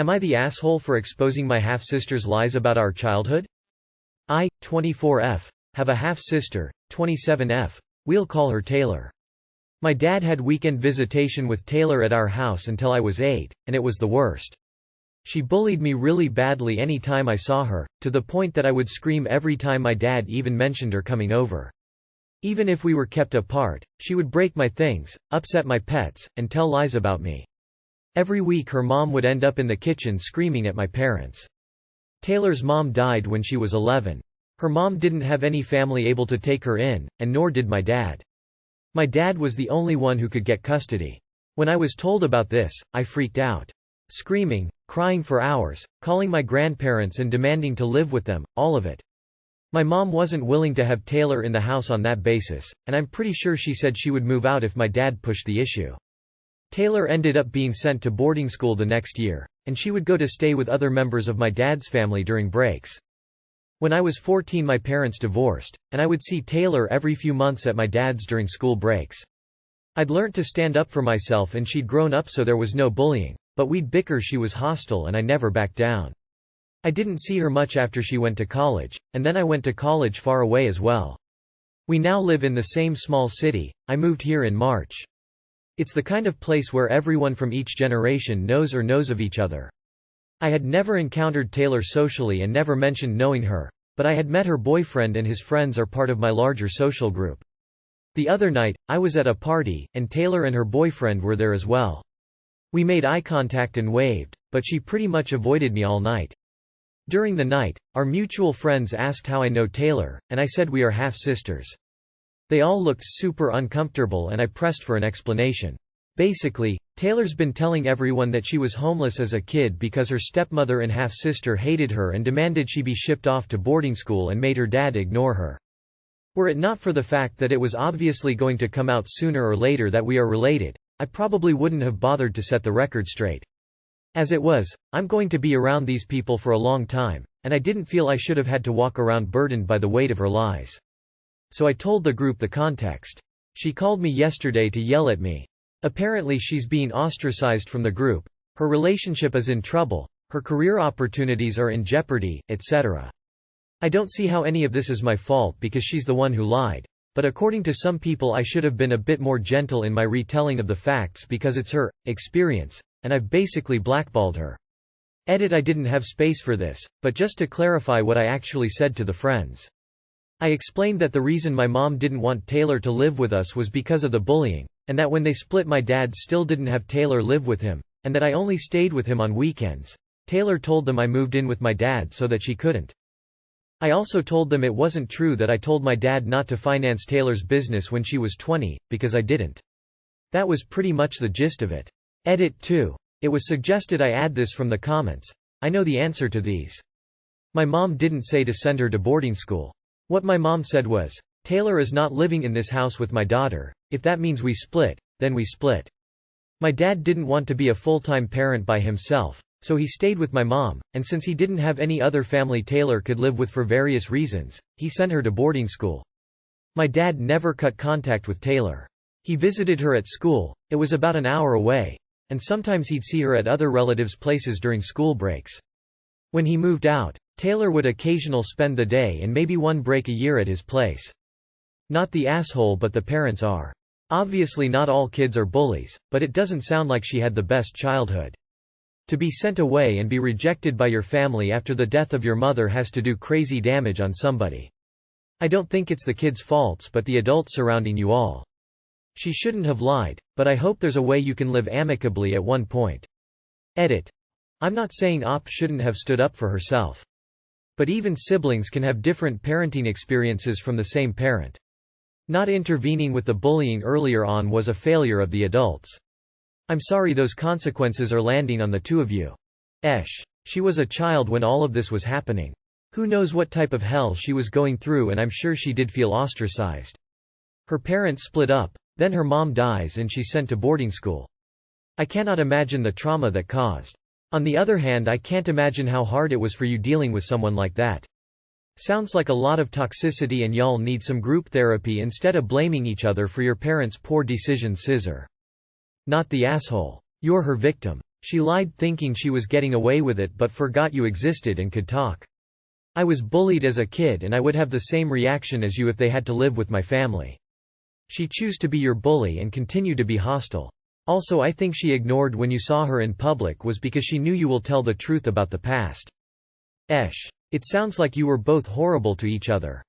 Am I the asshole for exposing my half-sister's lies about our childhood? I, 24F, have a half-sister, 27F. We'll call her Taylor. My dad had weekend visitation with Taylor at our house until I was 8, and it was the worst. She bullied me really badly any time I saw her, to the point that I would scream every time my dad even mentioned her coming over. Even if we were kept apart, she would break my things, upset my pets, and tell lies about me. Every week her mom would end up in the kitchen screaming at my parents. Taylor's mom died when she was 11. Her mom didn't have any family able to take her in, and nor did my dad. My dad was the only one who could get custody. When I was told about this, I freaked out. Screaming, crying for hours, calling my grandparents and demanding to live with them, all of it. My mom wasn't willing to have Taylor in the house on that basis, and I'm pretty sure she said she would move out if my dad pushed the issue. Taylor ended up being sent to boarding school the next year, and she would go to stay with other members of my dad's family during breaks. When I was 14 my parents divorced, and I would see Taylor every few months at my dad's during school breaks. I'd learnt to stand up for myself and she'd grown up so there was no bullying, but we'd bicker. She was hostile and I never backed down. I didn't see her much after she went to college, and then I went to college far away as well. We now live in the same small city. I moved here in March. It's the kind of place where everyone from each generation knows or knows of each other. I had never encountered Taylor socially and never mentioned knowing her, but I had met her boyfriend and his friends are part of my larger social group. The other night, I was at a party, and Taylor and her boyfriend were there as well. We made eye contact and waved, but she pretty much avoided me all night. During the night, our mutual friends asked how I know Taylor, and I said we are half-sisters. They all looked super uncomfortable and I pressed for an explanation. Basically, Taylor's been telling everyone that she was homeless as a kid because her stepmother and half-sister hated her and demanded she be shipped off to boarding school and made her dad ignore her. Were it not for the fact that it was obviously going to come out sooner or later that we are related, I probably wouldn't have bothered to set the record straight. As it was, I'm going to be around these people for a long time, and I didn't feel I should have had to walk around burdened by the weight of her lies. So I told the group the context. She called me yesterday to yell at me. Apparently she's being ostracized from the group, her relationship is in trouble, her career opportunities are in jeopardy, etc. I don't see how any of this is my fault because she's the one who lied, but according to some people I should have been a bit more gentle in my retelling of the facts because it's her experience, and I've basically blackballed her. Edit: I didn't have space for this, but just to clarify what I actually said to the friends. I explained that the reason my mom didn't want Taylor to live with us was because of the bullying, and that when they split my dad still didn't have Taylor live with him, and that I only stayed with him on weekends. Taylor told them I moved in with my dad so that she couldn't. I also told them it wasn't true that I told my dad not to finance Taylor's business when she was 20, because I didn't. That was pretty much the gist of it. Edit 2. It was suggested I add this from the comments. I know the answer to these. My mom didn't say to send her to boarding school. What my mom said was, Taylor is not living in this house with my daughter, if that means we split, then we split. My dad didn't want to be a full-time parent by himself, so he stayed with my mom, and since he didn't have any other family Taylor could live with for various reasons, he sent her to boarding school. My dad never cut contact with Taylor. He visited her at school, it was about an hour away, and sometimes he'd see her at other relatives' places during school breaks. When he moved out, Taylor would occasionally spend the day and maybe one break a year at his place. Not the asshole, but the parents are. Obviously not all kids are bullies, but it doesn't sound like she had the best childhood. To be sent away and be rejected by your family after the death of your mother has to do crazy damage on somebody. I don't think it's the kids' faults but the adults surrounding you all. She shouldn't have lied, but I hope there's a way you can live amicably at one point. Edit. I'm not saying Op shouldn't have stood up for herself. But even siblings can have different parenting experiences from the same parent. Not intervening with the bullying earlier on was a failure of the adults. I'm sorry those consequences are landing on the two of you. She was a child when all of this was happening. Who knows what type of hell she was going through, and I'm sure she did feel ostracized. Her parents split up, then her mom dies and she's sent to boarding school. I cannot imagine the trauma that caused. On the other hand, I can't imagine how hard it was for you dealing with someone like that. Sounds like a lot of toxicity and y'all need some group therapy instead of blaming each other for your parents' poor decisions. Scissor. Not the asshole. You're her victim. She lied thinking she was getting away with it but forgot you existed and could talk. I was bullied as a kid and I would have the same reaction as you if they had to live with my family. She chose to be your bully and continue to be hostile. Also, I think she ignored when you saw her in public was because she knew you will tell the truth about the past. It sounds like you were both horrible to each other.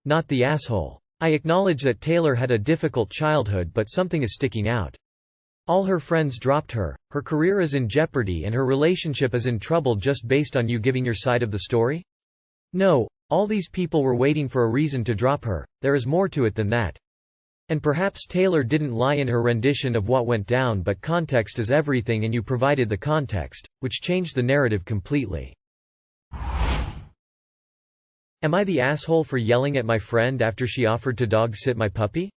Not the asshole. I acknowledge that Taylor had a difficult childhood, but something is sticking out. All her friends dropped her, her career is in jeopardy and her relationship is in trouble just based on you giving your side of the story? No, all these people were waiting for a reason to drop her, there is more to it than that. And perhaps Taylor didn't lie in her rendition of what went down, but context is everything and you provided the context, which changed the narrative completely. Am I the asshole for yelling at my friend after she offered to dog sit my puppy?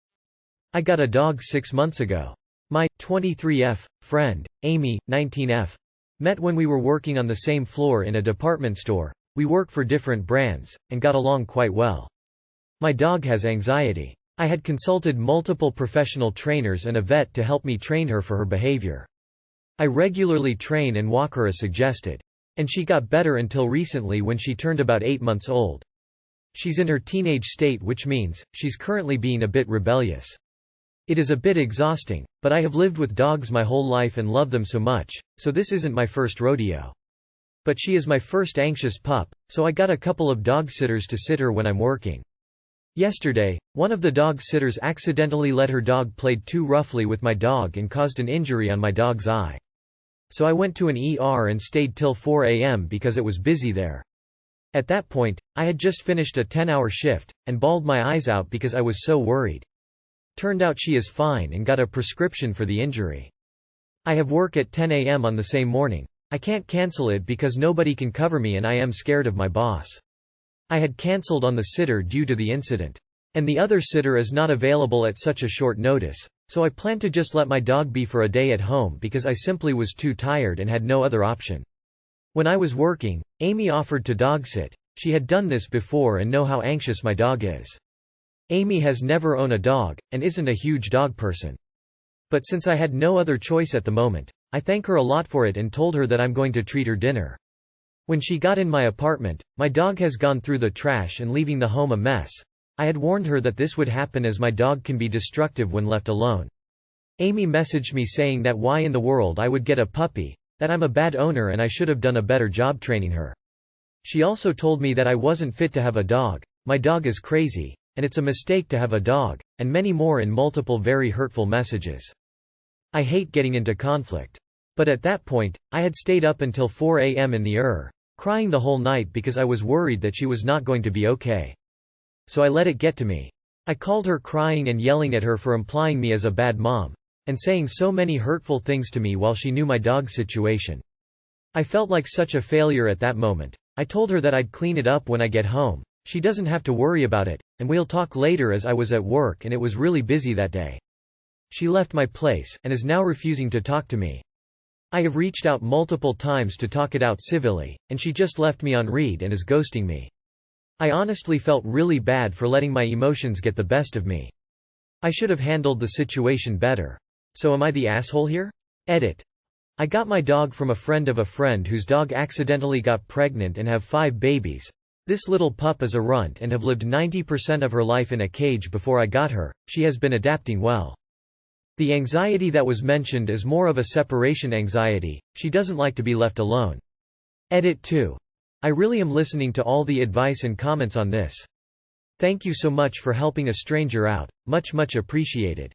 I got a dog 6 months ago. My 23F friend, Amy, 19F, met when we were working on the same floor in a department store. We work for different brands, and got along quite well. My dog has anxiety. I had consulted multiple professional trainers and a vet to help me train her for her behavior. I regularly train and walk her as suggested. And she got better until recently when she turned about 8 months old. She's in her teenage state, which means, she's currently being a bit rebellious. It is a bit exhausting, but I have lived with dogs my whole life and love them so much, so this isn't my first rodeo. But she is my first anxious pup, so I got a couple of dog sitters to sit her when I'm working. Yesterday, one of the dog sitters accidentally let her dog play too roughly with my dog and caused an injury on my dog's eye. So I went to an ER and stayed till 4 a.m. because it was busy there. At that point, I had just finished a 10-hour shift, and bawled my eyes out because I was so worried. Turned out she is fine and got a prescription for the injury. I have work at 10 a.m. on the same morning. I can't cancel it because nobody can cover me and I am scared of my boss. I had cancelled on the sitter due to the incident. And the other sitter is not available at such a short notice, so I plan to just let my dog be for a day at home because I simply was too tired and had no other option. When I was working, Amy offered to dog sit. She had done this before and know how anxious my dog is. Amy has never owned a dog, and isn't a huge dog person. But since I had no other choice at the moment, I thank her a lot for it and told her that I'm going to treat her dinner. When she got in my apartment, my dog has gone through the trash and leaving the home a mess. I had warned her that this would happen as my dog can be destructive when left alone. Amy messaged me saying that why in the world I would get a puppy, that I'm a bad owner and I should have done a better job training her. She also told me that I wasn't fit to have a dog, my dog is crazy, and it's a mistake to have a dog, and many more in multiple very hurtful messages. I hate getting into conflict. But at that point, I had stayed up until 4 a.m. in the crying the whole night because I was worried that she was not going to be okay. So I let it get to me. I called her crying and yelling at her for implying me as a bad mom, and saying so many hurtful things to me while she knew my dog's situation. I felt like such a failure at that moment. I told her that I'd clean it up when I get home. She doesn't have to worry about it, and we'll talk later as I was at work and it was really busy that day. She left my place, and is now refusing to talk to me. I have reached out multiple times to talk it out civilly, and she just left me on read and is ghosting me. I honestly felt really bad for letting my emotions get the best of me. I should have handled the situation better. So am I the asshole here? Edit. I got my dog from a friend whose dog accidentally got pregnant and have 5 babies. This little pup is a runt and have lived 90% of her life in a cage before I got her. She has been adapting well. The anxiety that was mentioned is more of a separation anxiety, she doesn't like to be left alone. Edit 2. I really am listening to all the advice and comments on this. Thank you so much for helping a stranger out, much appreciated.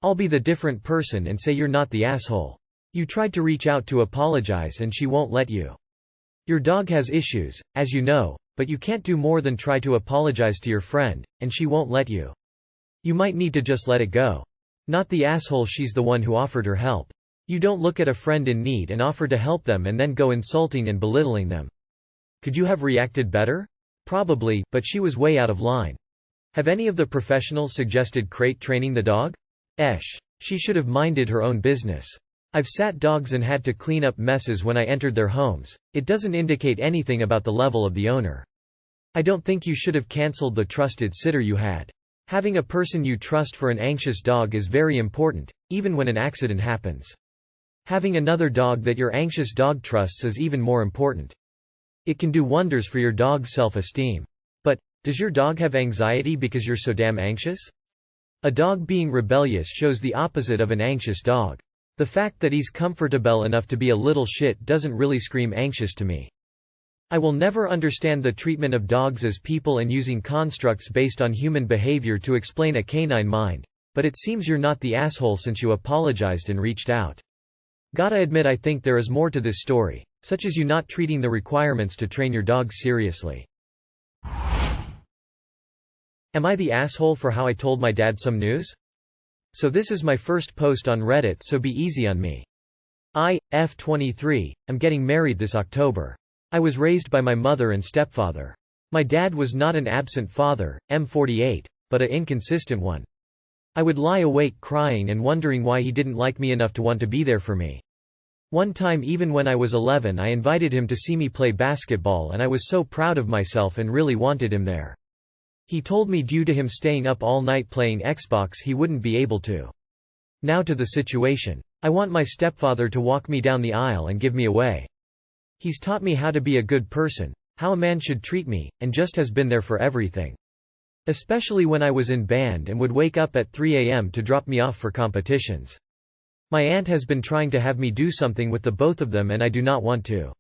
I'll be the different person and say you're not the asshole. You tried to reach out to apologize and she won't let you. Your dog has issues, as you know, but you can't do more than try to apologize to your friend, and she won't let you. You might need to just let it go. Not the asshole, she's the one who offered her help. You don't look at a friend in need and offer to help them and then go insulting and belittling them. Could you have reacted better? Probably, but she was way out of line. Have any of the professionals suggested crate training the dog? She should have minded her own business. I've sat dogs and had to clean up messes when I entered their homes. It doesn't indicate anything about the level of the owner. I don't think you should have cancelled the trusted sitter you had. Having a person you trust for an anxious dog is very important, even when an accident happens. Having another dog that your anxious dog trusts is even more important. It can do wonders for your dog's self-esteem. But, does your dog have anxiety because you're so damn anxious? A dog being rebellious shows the opposite of an anxious dog. The fact that he's comfortable enough to be a little shit doesn't really scream anxious to me. I will never understand the treatment of dogs as people and using constructs based on human behavior to explain a canine mind, but it seems you're not the asshole since you apologized and reached out. Gotta admit, I think there is more to this story, such as you not treating the requirements to train your dog seriously. Am I the asshole for how I told my dad some news? So this is my first post on Reddit, so be easy on me. F 23, I'm getting married this October. I was raised by my mother and stepfather. My dad was not an absent father, M48, but a inconsistent one. I would lie awake crying and wondering why he didn't like me enough to want to be there for me. One time, even when I was 11, I invited him to see me play basketball and I was so proud of myself and really wanted him there. He told me due to him staying up all night playing Xbox he wouldn't be able to. Now to the situation. I want my stepfather to walk me down the aisle and give me away. He's taught me how to be a good person, how a man should treat me, and just has been there for everything. Especially when I was in band and would wake up at 3 a.m. to drop me off for competitions. My aunt has been trying to have me do something with the both of them and I do not want to.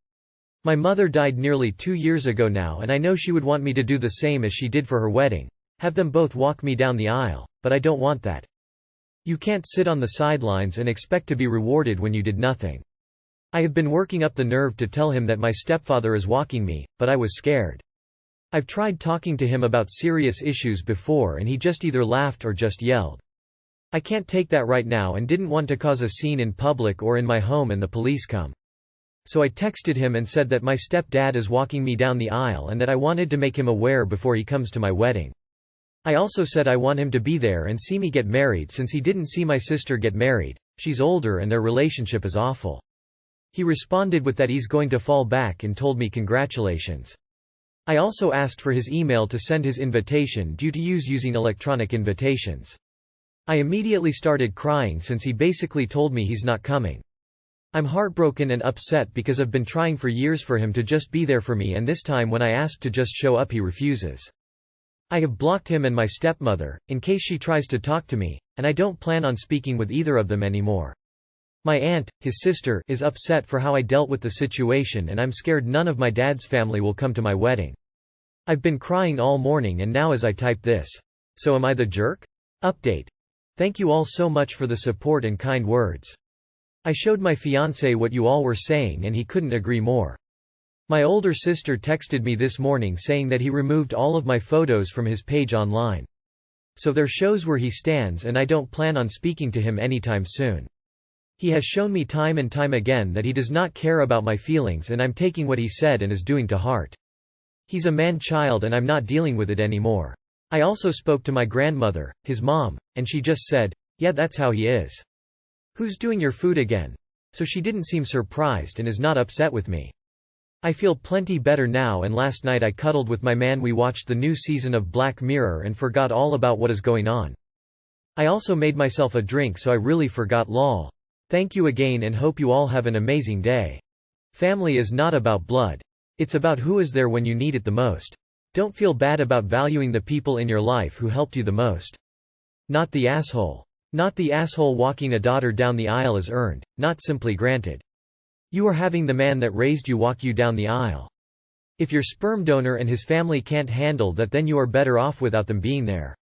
My mother died nearly 2 years ago now and I know she would want me to do the same as she did for her wedding. Have them both walk me down the aisle, but I don't want that. You can't sit on the sidelines and expect to be rewarded when you did nothing. I have been working up the nerve to tell him that my stepfather is walking me, but I was scared. I've tried talking to him about serious issues before and he just either laughed or just yelled. I can't take that right now and didn't want to cause a scene in public or in my home and the police come. So I texted him and said that my stepdad is walking me down the aisle and that I wanted to make him aware before he comes to my wedding. I also said I want him to be there and see me get married since he didn't see my sister get married. She's older and their relationship is awful. He responded with that he's going to fall back and told me congratulations. I also asked for his email to send his invitation due to using electronic invitations. I immediately started crying since he basically told me he's not coming. I'm heartbroken and upset because I've been trying for years for him to just be there for me and this time when I ask to just show up he refuses. I have blocked him and my stepmother, in case she tries to talk to me, and I don't plan on speaking with either of them anymore. My aunt, his sister, is upset for how I dealt with the situation and I'm scared none of my dad's family will come to my wedding. I've been crying all morning and now as I type this. So am I the jerk? Update. Thank you all so much for the support and kind words. I showed my fiancé what you all were saying and he couldn't agree more. My older sister texted me this morning saying that he removed all of my photos from his page online. So there shows where he stands and I don't plan on speaking to him anytime soon. He has shown me time and time again that he does not care about my feelings and I'm taking what he said and is doing to heart. He's a man-child and I'm not dealing with it anymore. I also spoke to my grandmother, his mom, and she just said, "Yeah, that's how he is. Who's doing your food again?" So she didn't seem surprised and is not upset with me. I feel plenty better now and last night I cuddled with my man. We watched the new season of Black Mirror and forgot all about what is going on. I also made myself a drink so I really forgot lol. Thank you again and hope you all have an amazing day. Family is not about blood. It's about who is there when you need it the most. Don't feel bad about valuing the people in your life who helped you the most. Not the asshole. Not the asshole walking a daughter down the aisle is earned, not simply granted. You are having the man that raised you walk you down the aisle. If your sperm donor and his family can't handle that, then you are better off without them being there.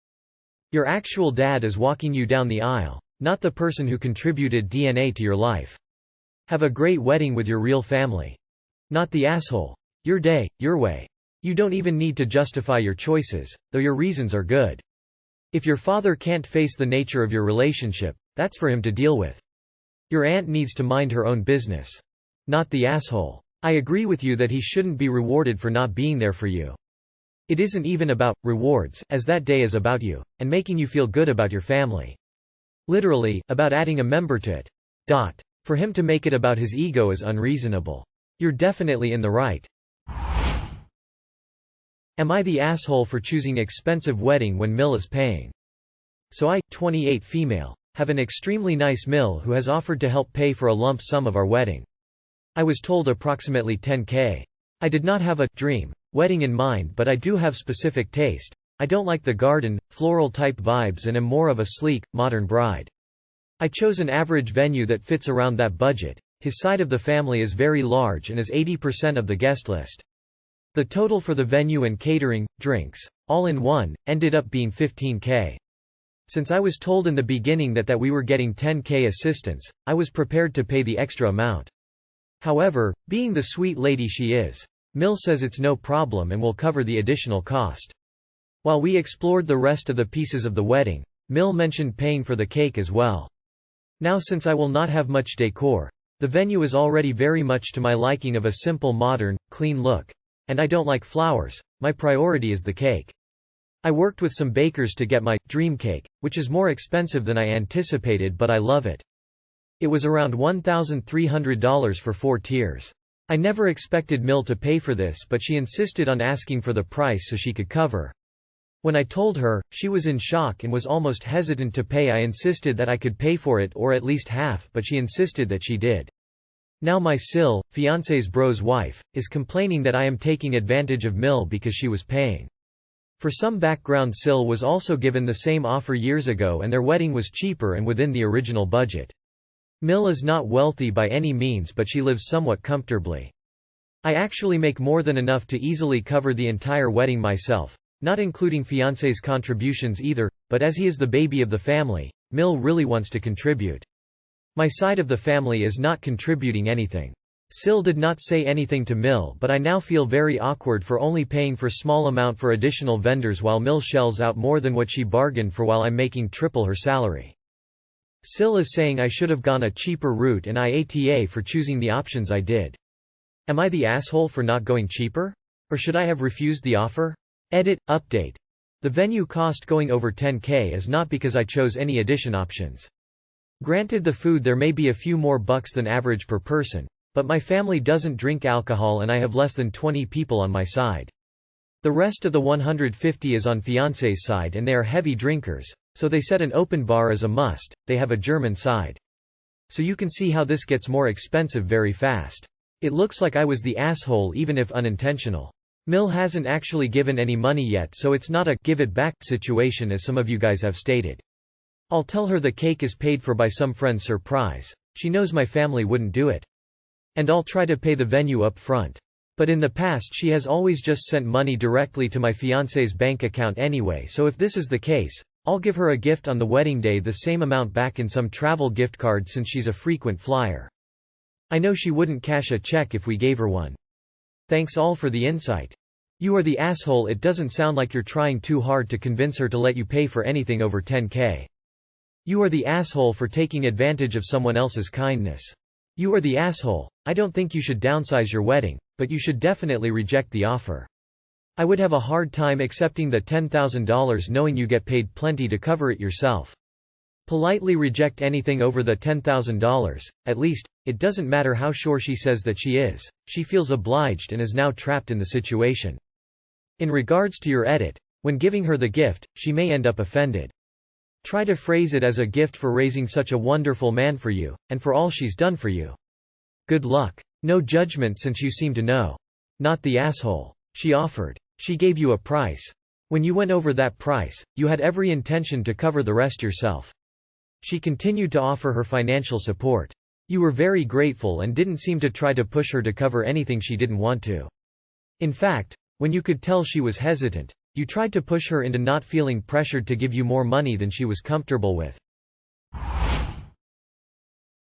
Your actual dad is walking you down the aisle, not the person who contributed DNA to your life. Have a great wedding with your real family. Not the asshole. Your day, your way. You don't even need to justify your choices, though your reasons are good. If your father can't face the nature of your relationship, that's for him to deal with. Your aunt needs to mind her own business. Not the asshole. I agree with you that he shouldn't be rewarded for not being there for you. It isn't even about rewards, as that day is about you, and making you feel good about your family. Literally, about adding a member to it. For him to make it about his ego is unreasonable. You're definitely in the right. Am I the asshole for choosing expensive wedding when Mill is paying? So I, 28 female, have an extremely nice mill who has offered to help pay for a lump sum of our wedding. I was told approximately 10K. I did not have a dream wedding in mind, but I do have specific taste. I don't like the garden, floral type vibes and am more of a sleek, modern bride. I chose an average venue that fits around that budget. His side of the family is very large and is 80% of the guest list. The total for the venue and catering, drinks, all in one, ended up being 15K. Since I was told in the beginning that we were getting 10K assistance, I was prepared to pay the extra amount. However, being the sweet lady she is, Mill says it's no problem and will cover the additional cost. While we explored the rest of the pieces of the wedding, Mill mentioned paying for the cake as well. Now, since I will not have much decor, the venue is already very much to my liking of a simple modern, clean look. And I don't like flowers, my priority is the cake. I worked with some bakers to get my dream cake, which is more expensive than I anticipated, but I love it. It was around $1,300 for 4 tiers. I never expected Mill to pay for this, but she insisted on asking for the price so she could cover. When I told her, she was in shock and was almost hesitant to pay. I insisted that I could pay for it or at least half, but she insisted that she did. Now my fiancé's bro's wife, is complaining that I am taking advantage of Mill because she was paying. For some background, Sil was also given the same offer years ago and their wedding was cheaper and within the original budget. Mill is not wealthy by any means, but she lives somewhat comfortably. I actually make more than enough to easily cover the entire wedding myself, not including fiancé's contributions either, but as he is the baby of the family, Mill really wants to contribute. My side of the family is not contributing anything. Sil did not say anything to Mill, but I now feel very awkward for only paying for small amount for additional vendors while Mill shells out more than what she bargained for while I'm making triple her salary. Sil is saying I should have gone a cheaper route and AITA for choosing the options I did. Am I the asshole for not going cheaper? Or should I have refused the offer? Edit, update. The venue cost going over 10K is not because I chose any addition options. Granted, the food there may be a few more bucks than average per person, but my family doesn't drink alcohol and I have less than 20 people on my side. The rest of the 150 is on fiancé's side and they are heavy drinkers, so they said an open bar is a must. They have a German side. So you can see how this gets more expensive very fast. It looks like I was the asshole even if unintentional. Mill hasn't actually given any money yet, so it's not a give it back situation as some of you guys have stated. I'll tell her the cake is paid for by some friend's surprise. She knows my family wouldn't do it. And I'll try to pay the venue up front. But in the past she has always just sent money directly to my fiancé's bank account anyway, so if this is the case, I'll give her a gift on the wedding day, the same amount back in some travel gift card since she's a frequent flyer. I know she wouldn't cash a check if we gave her one. Thanks all for the insight. You are the asshole. It doesn't sound like you're trying too hard to convince her to let you pay for anything over 10K. You are the asshole for taking advantage of someone else's kindness. You are the asshole. I don't think you should downsize your wedding, but you should definitely reject the offer. I would have a hard time accepting the $10,000 knowing you get paid plenty to cover it yourself. Politely reject anything over the $10,000, at least, it doesn't matter how sure she says that she is. She feels obliged and is now trapped in the situation. In regards to your edit, when giving her the gift, she may end up offended. Try to phrase it as a gift for raising such a wonderful man for you, and for all she's done for you. Good luck. No judgment since you seem to know. Not the asshole. She offered. She gave you a price. When you went over that price, you had every intention to cover the rest yourself. She continued to offer her financial support. You were very grateful and didn't seem to try to push her to cover anything she didn't want to. In fact, when you could tell she was hesitant, you tried to push her into not feeling pressured to give you more money than she was comfortable with.